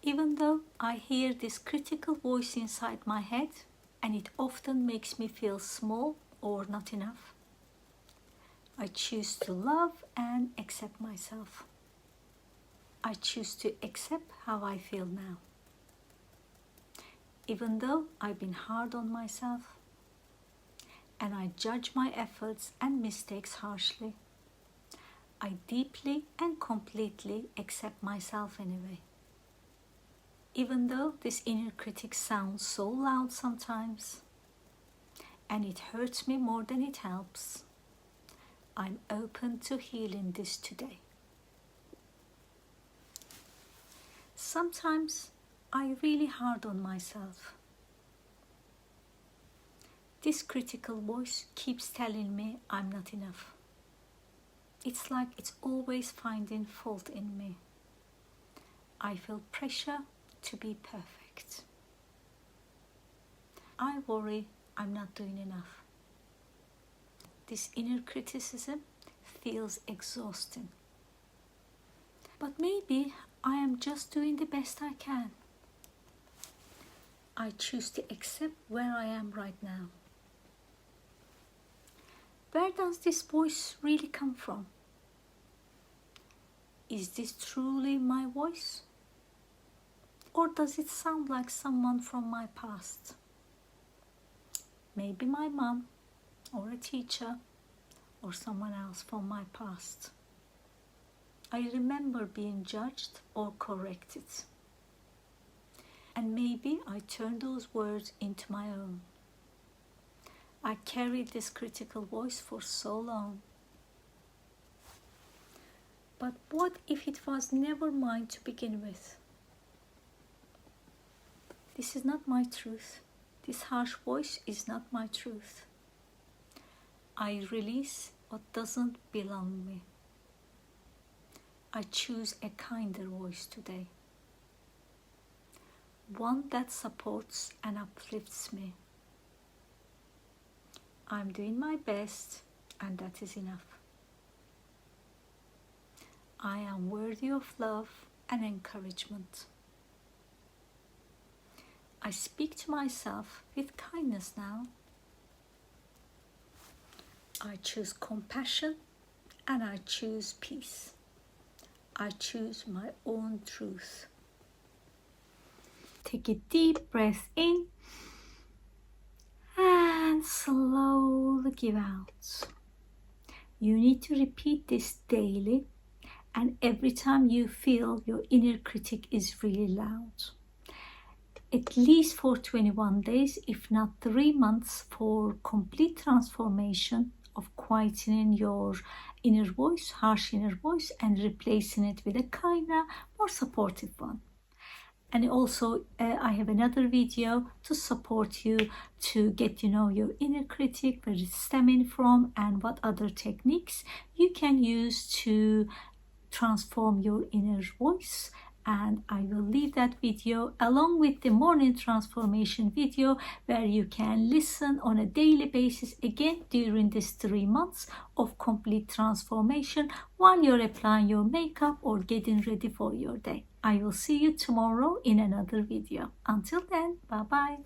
Even though I hear this critical voice inside my head and it often makes me feel small or not enough, I choose to love and accept myself. I choose to accept how I feel now. Even though I've been hard on myself and I judge my efforts and mistakes harshly, I deeply and completely accept myself anyway. Even though this inner critic sounds so loud sometimes and it hurts me more than it helps, I'm open to healing this today. Sometimes I'm really hard on myself. This critical voice keeps telling me I'm not enough. It's like it's always finding fault in me. I feel pressure to be perfect. I worry I'm not doing enough. This inner criticism feels exhausting. But maybe I am just doing the best I can. I choose to accept where I am right now. Where does this voice really come from? Is this truly my voice? Or does it sound like someone from my past? Maybe my mom, or a teacher, or someone else from my past. I remember being judged or corrected. And maybe I turned those words into my own. I carried this critical voice for so long. But what if it was never mine to begin with? This is not my truth. This harsh voice is not my truth. I release what doesn't belong me. I choose a kinder voice today. One that supports and uplifts me. I'm doing my best, and that is enough. I am worthy of love and encouragement. I speak to myself with kindness now. I choose compassion and I choose peace. I choose my own truth. Take a deep breath in and slowly give out. You need to repeat this daily and every time you feel your inner critic is really loud. At least for 21 days, if not 3 months, for complete transformation of quietening your inner voice, harsh inner voice, and replacing it with a kinder, more supportive one. And also, I have another video to support you to get to know your inner critic, where it's stemming from, and what other techniques you can use to transform your inner voice. And I will leave that video along with the morning transformation video, where you can listen on a daily basis again during these 3 months of complete transformation while you're applying your makeup or getting ready for your day. I will see you tomorrow in another video. Until then, bye bye.